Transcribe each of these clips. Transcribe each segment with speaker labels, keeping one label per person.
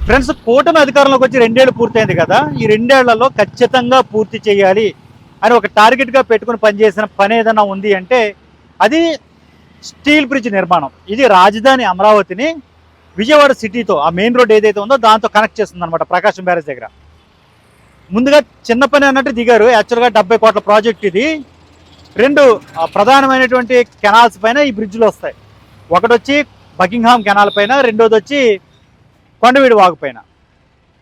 Speaker 1: Friends, కూటమి అధికారంలోకి వచ్చి 2 ఏళ్ళు పూర్తయింది కదా. ఈ 2 ఏళ్లలో ఖచ్చితంగా పూర్తి చేయాలి అని ఒక టార్గెట్గా పెట్టుకుని పనిచేసిన పని ఏదైనా ఉంది అంటే అది స్టీల్ బ్రిడ్జ్ నిర్మాణం. ఇది రాజధాని అమరావతిని విజయవాడ సిటీతో, ఆ మెయిన్ రోడ్ ఏదైతే ఉందో దాంతో కనెక్ట్ చేస్తుంది అనమాట, ప్రకాశం బ్యారేజ్ దగ్గర. ముందుగా చిన్న పని అన్నట్టు దిగారు. యాక్చువల్గా 70 కోట్ల ప్రాజెక్ట్ ఇది. 2 ప్రధానమైనటువంటి కెనాల్స్ పైన ఈ బ్రిడ్జ్లు వస్తాయి. ఒకటి వచ్చి బకింగ్హామ్ కెనాల్ పైన, రెండోది వచ్చి కొండవీడి వాగు పైన.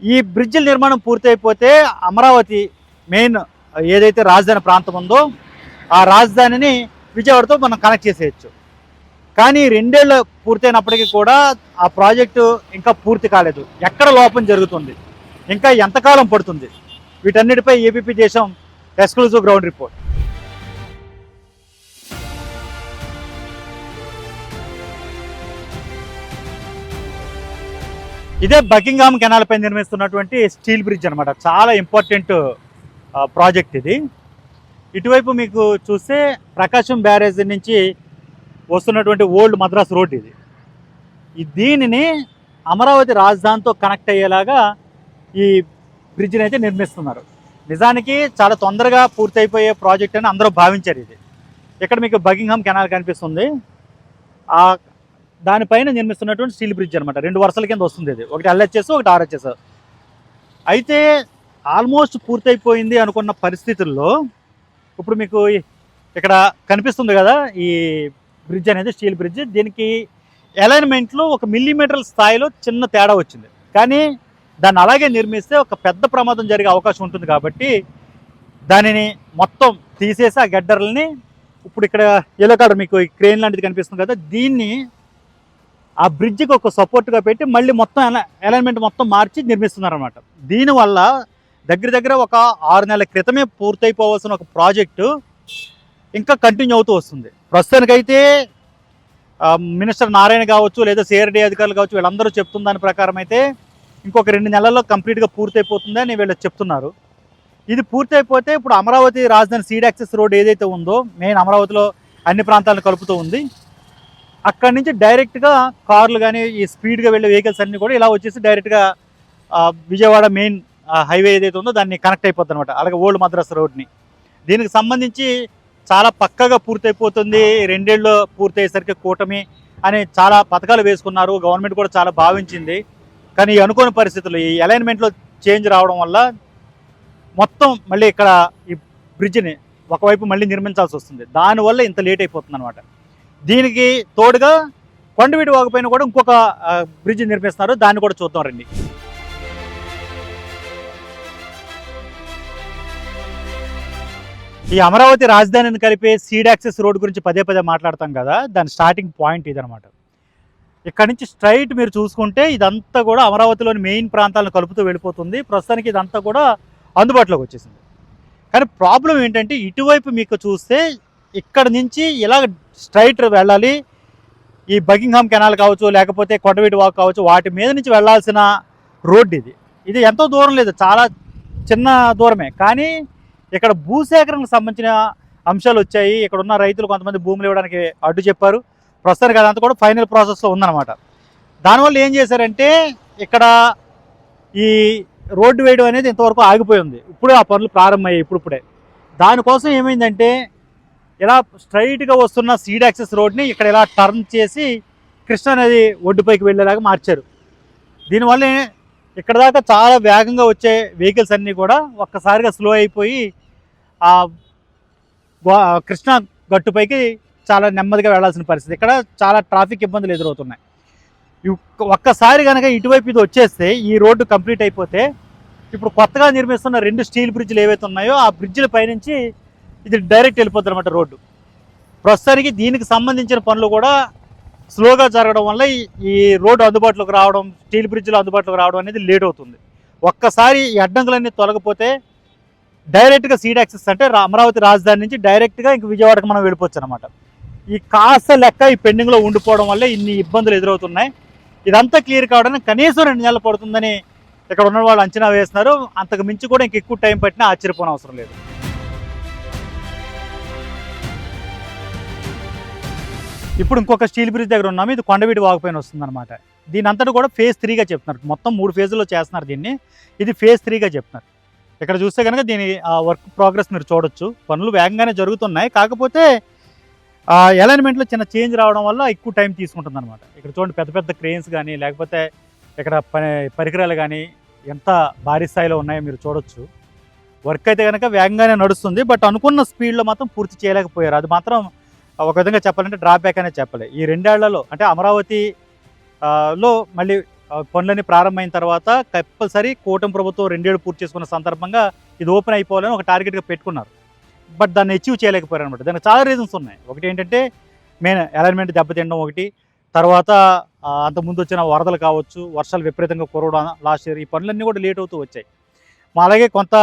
Speaker 1: ఈ బ్రిడ్జిల నిర్మాణం పూర్తయిపోతే అమరావతి మెయిన్ ఏదైతే రాజధాని ప్రాంతం ఉందో ఆ రాజధానిని విజయవాడతో మనం కనెక్ట్ చేసేయచ్చు. కానీ 2 ఏళ్ళు పూర్తయినప్పటికీ కూడా ఆ ప్రాజెక్టు ఇంకా పూర్తి కాలేదు. ఎక్కడ లోపం జరుగుతుంది, ఇంకా ఎంతకాలం పడుతుంది, వీటన్నిటిపై ఏబీపీ దేశం ఎక్స్క్లూజివ్ గ్రౌండ్ రిపోర్ట్. ఇదే బకింగ్హామ్ కెనాల్ పై నిర్మిస్తున్నటువంటి స్టీల్ బ్రిడ్జ్ అనమాట. చాలా ఇంపార్టెంట్ ప్రాజెక్ట్ ఇది. ఇటువైపు మీకు చూస్తే ప్రకాశం బ్యారేజ్ నుంచి వస్తున్నటువంటి ఓల్డ్ మద్రాస్ రోడ్ ఇది. దీనిని అమరావతి రాజధానితో కనెక్ట్ అయ్యేలాగా ఈ బ్రిడ్జిని అయితే నిర్మిస్తున్నారు. నిజానికి చాలా తొందరగా పూర్తయిపోయే ప్రాజెక్ట్ అని అందరూ భావించారు ఇది. ఇక్కడ మీకు బకింగ్హామ్ కెనాల్ కనిపిస్తుంది. ఆ దానిపైన నిర్మిస్తున్నటువంటి స్టీల్ బ్రిడ్జ్ అనమాట. 2 వరుసల కింద వస్తుంది ఇది. ఒకటి ఎల్హెచ్ఎస్, ఒకటి ఆర్హెచ్ఎస్. అయితే ఆల్మోస్ట్ పూర్తయిపోయింది అనుకున్న పరిస్థితుల్లో ఇప్పుడు మీకు ఇక్కడ కనిపిస్తుంది కదా ఈ బ్రిడ్జ్ అనేది, స్టీల్ బ్రిడ్జ్. దీనికి అలైన్మెంట్లో 1 మిల్లీమీటర్ల స్థాయిలో చిన్న తేడా వచ్చింది. కానీ దాన్ని అలాగే నిర్మిస్తే ఒక పెద్ద ప్రమాదం జరిగే అవకాశం ఉంటుంది కాబట్టి దానిని మొత్తం తీసేసి ఆ గడ్డర్లని ఇప్పుడు ఇక్కడ ఎల్లో కలర్ మీకు క్రేన్ లాంటిది కనిపిస్తుంది కదా, దీన్ని ఆ బ్రిడ్జికి ఒక సపోర్ట్గా పెట్టి మళ్ళీ మొత్తం అలైన్మెంట్ మొత్తం మార్చి నిర్మిస్తున్నారు అనమాట. దీనివల్ల దగ్గర ఒక 6 నెలల క్రితమే పూర్తయిపోవాల్సిన ఒక ప్రాజెక్టు ఇంకా కంటిన్యూ అవుతూ వస్తుంది. ప్రస్తుతానికైతే మినిస్టర్ నారాయణ కావచ్చు, లేదా సిఆర్డీ అధికారులు కావచ్చు, వీళ్ళందరూ చెప్తున్న దాని ప్రకారం అయితే ఇంకొక 2 నెలల్లో కంప్లీట్గా పూర్తయిపోతుందని వీళ్ళు చెప్తున్నారు. ఇది పూర్తయిపోతే ఇప్పుడు అమరావతి రాజధాని సీడ్ యాక్సెస్ రోడ్ ఏదైతే ఉందో, మెయిన్ అమరావతిలో అన్ని ప్రాంతాలను కలుపుతూ ఉంది, అక్కడి నుంచి డైరెక్ట్గా కార్లు కానీ ఈ స్పీడ్గా వెళ్ళే వెహికల్స్ అన్నీ కూడా ఇలా వచ్చేసి డైరెక్ట్గా విజయవాడ మెయిన్ హైవే ఏదైతే ఉందో దాన్ని కనెక్ట్ అయిపోతుంది అనమాట. అలాగే ఓల్డ్ మద్రాస్ రోడ్ని. దీనికి సంబంధించి చాలా పక్కగా పూర్తయిపోతుంది, 2 ఏళ్ళు పూర్తయ్యేసరికి కూటమి అని చాలా పథకాలు వేసుకున్నారు. గవర్నమెంట్ కూడా చాలా భావించింది. కానీ అనుకోని పరిస్థితులు, ఈ అలైన్మెంట్లో చేంజ్ రావడం వల్ల మొత్తం మళ్ళీ ఇక్కడ ఈ బ్రిడ్జిని ఒకవైపు మళ్ళీ నిర్మించాల్సి వస్తుంది. దానివల్ల ఇంత లేట్ అయిపోతుంది అనమాట. దీనికి తోడుగా కొండవీడి వాగు పైన కూడా ఇంకొక బ్రిడ్జ్ నిర్మిస్తున్నారు. దాన్ని కూడా చూద్దాం రండి. ఈ అమరావతి రాజధానిని కలిపే సీడ్ యాక్సెస్ రోడ్ గురించి పదే మాట్లాడతాం కదా, దాని స్టార్టింగ్ పాయింట్ ఇదనమాట. ఇక్కడ నుంచి స్ట్రైట్ మీరు చూసుకుంటే ఇదంతా కూడా అమరావతిలోని మెయిన్ ప్రాంతాలను కలుపుతూ వెళ్ళిపోతుంది. ప్రస్తుతానికి ఇదంతా కూడా అందుబాటులోకి వచ్చేసింది. కానీ ప్రాబ్లం ఏంటంటే ఇటువైపు మీకు చూస్తే ఇక్కడ నుంచి ఇలా స్ట్రైట్ వెళ్ళాలి. ఈ బకింగ్హామ్ కెనాల్ కావచ్చు, లేకపోతే కొండవీడి వాక్ కావచ్చు, వాటి మీద నుంచి వెళ్ళాల్సిన రోడ్డు ఇది. ఇది ఎంతో దూరం లేదు, చాలా చిన్న దూరమే. కానీ ఇక్కడ భూసేకరణకు సంబంధించిన అంశాలు వచ్చాయి. ఇక్కడ ఉన్న రైతులు కొంతమంది భూములు ఇవ్వడానికి అడ్డు చెప్పారు. ప్రస్తుతానికి అదంతా కూడా ఫైనల్ ప్రాసెస్లో ఉందన్నమాట. దానివల్ల ఏం చేశారంటే ఇక్కడ ఈ రోడ్డు వేయడం అనేది ఇంతవరకు ఆగిపోయింది. ఇప్పుడే ఆ పనులు ప్రారంభమయ్యాయి ఇప్పుడే. దానికోసం ఏమైందంటే ఇలా స్ట్రైట్గా వస్తున్న సీడ్ యాక్సెస్ రోడ్ని ఇక్కడ ఇలా టర్న్ చేసి కృష్ణానది ఒడ్డుపైకి వెళ్ళేలాగా మార్చారు. దీనివల్ల ఇక్కడ దాకా చాలా వేగంగా వచ్చే వెహికల్స్ అన్నీ కూడా ఒక్కసారిగా స్లో అయిపోయి ఆ కృష్ణా గట్టుపైకి చాలా నెమ్మదిగా వెళ్లాల్సిన పరిస్థితి. ఇక్కడ చాలా ట్రాఫిక్ ఇబ్బందులు ఎదురవుతున్నాయి. ఒక్కసారి కనుక ఇటువైపు ఇది వచ్చేస్తే, ఈ రోడ్డు కంప్లీట్ అయిపోతే ఇప్పుడు కొత్తగా నిర్మిస్తున్న 2 స్టీల్ బ్రిడ్జ్లు ఏవైతే ఉన్నాయో ఆ బ్రిడ్జ్ల పైనుంచి ఇది డైరెక్ట్ వెళ్ళిపోతుంది అనమాట రోడ్డు. ప్రస్తుతానికి దీనికి సంబంధించిన పనులు కూడా స్లోగా జరగడం వల్ల ఈ రోడ్డు అందుబాటులోకి రావడం, స్టీల్ బ్రిడ్జ్లు అందుబాటులోకి రావడం అనేది లేట్ అవుతుంది. ఒక్కసారి ఈ అడ్డంకులన్నీ తొలగిపోతే డైరెక్ట్గా సీడ్ యాక్సెస్ అంటే అమరావతి రాజధాని నుంచి డైరెక్ట్గా ఇంక విజయవాడకు మనం వెళ్ళిపోవచ్చు అనమాట. ఈ కాస్త లెక్క ఈ పెండింగ్లో ఉండిపోవడం వల్ల ఇన్ని ఇబ్బందులు ఎదురవుతున్నాయి. ఇదంతా క్లియర్ కావడానికి కనీసం 2 నెలలు పడుతుందని ఇక్కడ ఉన్న వాళ్ళు అంచనా వేస్తున్నారు. అంతకు మించి కూడా ఇంక ఎక్కువ టైం పట్టినా ఆశ్చర్యపోవడం అవసరం లేదు. ఇప్పుడు ఇంకొక స్టీల్ బ్రిడ్జ్ దగ్గర ఉన్నాము. ఇది కొండవీడి వాగు పైన వస్తుంది అనమాట. దీని అంతటా కూడా ఫేజ్ 3గా చెప్తున్నారు. మొత్తం 3 ఫేజుల్లో చేస్తున్నారు దీన్ని. ఇది ఫేజ్ 3గా చెప్తున్నారు. ఇక్కడ చూస్తే కనుక దీని వర్క్ ప్రోగ్రెస్ మీరు చూడొచ్చు. పనులు వేగంగానే జరుగుతున్నాయి. కాకపోతే అలైన్మెంట్లో చిన్న చేంజ్ రావడం వల్ల ఎక్కువ టైం తీసుకుంటుందన్నమాట. ఇక్కడ చూడండి పెద్ద పెద్ద క్రెయిన్స్ కానీ లేకపోతే ఇక్కడ పరికరాలు కానీ ఎంత భారీ స్థాయిలో ఉన్నాయో మీరు చూడొచ్చు. వర్క్ అయితే కనుక వేగంగానే నడుస్తుంది. బట్ అనుకున్న స్పీడ్లో మాత్రం పూర్తి చేయలేకపోయారు. అది మాత్రం ఒక విధంగా చెప్పాలంటే డ్రాబ్యాక్ అనే చెప్పాలి. ఈ 2 ఏళ్లలో అంటే అమరావతి లో మళ్ళీ పనులన్నీ ప్రారంభమైన తర్వాత కంపల్సరీ కూటమి ప్రభుత్వం 2 ఏళ్ళు పూర్తి చేసుకున్న సందర్భంగా ఇది ఓపెన్ అయిపోవాలని ఒక టార్గెట్గా పెట్టుకున్నారు. బట్ దాన్ని అచీవ్ చేయలేకపోయారు అనమాట. దానికి చాలా రీజన్స్ ఉన్నాయి. ఒకటి ఏంటంటే మెయిన్ అలైన్మెంట్ దెబ్బతినడం ఒకటి, తర్వాత అంతకుముందు వచ్చిన వరదలు కావచ్చు, వర్షాలు విపరీతంగా కురవడం లాస్ట్ ఇయర్, ఈ పనులన్నీ కూడా లేట్ అవుతూ వచ్చాయి. అలాగే కొంత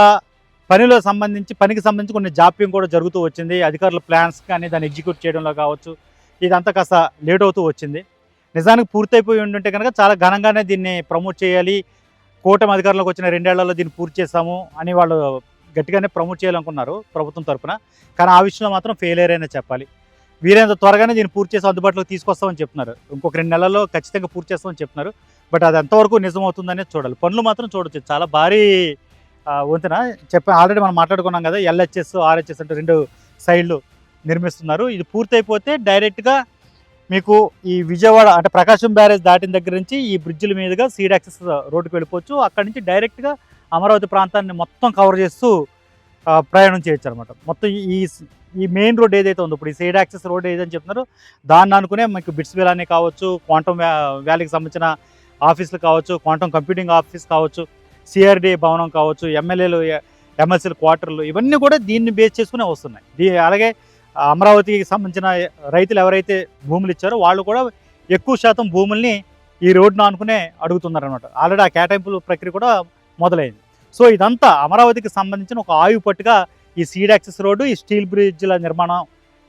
Speaker 1: పనికి సంబంధించి కొన్ని జాప్యం కూడా జరుగుతూ వచ్చింది. అధికారుల ప్లాన్స్ కానీ దాన్ని ఎగ్జిక్యూట్ చేయడంలో కావచ్చు, ఇదంతా కాస్త లేట్ అవుతూ వచ్చింది. నిజానికి పూర్తయిపోయి ఉంటుంటే కనుక చాలా ఘనంగానే దీన్ని ప్రమోట్ చేయాలి, కూటమి అధికారంలోకి వచ్చిన 2 ఏళ్లలో దీన్ని పూర్తి చేస్తాము అని వాళ్ళు గట్టిగానే ప్రమోట్ చేయాలనుకున్నారు ప్రభుత్వం తరఫున. కానీ ఆ విషయంలో మాత్రం ఫెయిలియర్ అయినా చెప్పాలి. వీలైనంత త్వరగానే దీన్ని పూర్తి చేసి అందుబాటులోకి తీసుకొస్తామని చెప్తున్నారు. ఇంకొక 2 నెలల్లో ఖచ్చితంగా పూర్తి చేస్తామని చెప్తున్నారు. బట్ అది ఎంతవరకు నిజమవుతుందనేది చూడాలి. పనులు మాత్రం చూడొచ్చు, చాలా భారీ వంతెన ఆల్రెడీ మనం మాట్లాడుకున్నాం కదా, ఎల్హెచ్ఎస్ ఆర్హెచ్ఎస్ అంటే 2 సైడ్లు నిర్మిస్తున్నారు. ఇది పూర్తయిపోతే డైరెక్ట్గా మీకు ఈ విజయవాడ అంటే ప్రకాశం బ్యారేజ్ దాటిన దగ్గర నుంచి ఈ బ్రిడ్జిల మీదుగా సీడ్ యాక్సెస్ రోడ్డుకి వెళ్ళిపోవచ్చు. అక్కడి నుంచి డైరెక్ట్గా అమరావతి ప్రాంతాన్ని మొత్తం కవర్ చేస్తూ ప్రయాణం చేయొచ్చు అనమాట. మొత్తం ఈ మెయిన్ రోడ్ ఏదైతే ఉందో ఇప్పుడు ఈ సీడ్ యాక్సెస్ రోడ్ ఏదైతే చెప్తున్నారో దాన్ని అనుకునే మీకు బిట్స్ విలానే కావచ్చు, క్వాంటమ్ వ్యాలీకి సంబంధించిన ఆఫీసులు కావచ్చు, క్వాంటమ్ కంప్యూటింగ్ ఆఫీస్ కావచ్చు, సిఆర్డీ భవనం కావచ్చు, ఎమ్మెల్యేలు ఎమ్మెల్సీల క్వార్టర్లు, ఇవన్నీ కూడా దీన్ని బేస్ చేసుకునే వస్తున్నాయి. అలాగే అమరావతికి సంబంధించిన రైతులు ఎవరైతే భూములు ఇచ్చారో వాళ్ళు కూడా ఎక్కువ శాతం భూముల్ని ఈ రోడ్డును అనుకునే అడుగుతున్నారనమాట. ఆల్రెడీ ఆ కేటాయింపుల ప్రక్రియ కూడా మొదలైంది. సో ఇదంతా అమరావతికి సంబంధించిన ఒక ఆయువు పట్టుగా ఈ సీడ్ యాక్సెస్ రోడ్డు, ఈ స్టీల్ బ్రిడ్జ్ల నిర్మాణం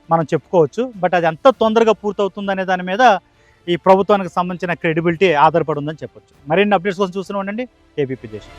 Speaker 1: మనం చెప్పుకోవచ్చు. బట్ అది ఎంత తొందరగా పూర్తవుతుందనే దాని మీద ఈ ప్రభుత్వానికి సంబంధించిన క్రెడిబిలిటీ ఆధారపడి ఉందని చెప్పొచ్చు. మరిన్ని అప్డేట్స్ కోసం చూస్తూనే ఉండండి ఏబీపీ దేశం.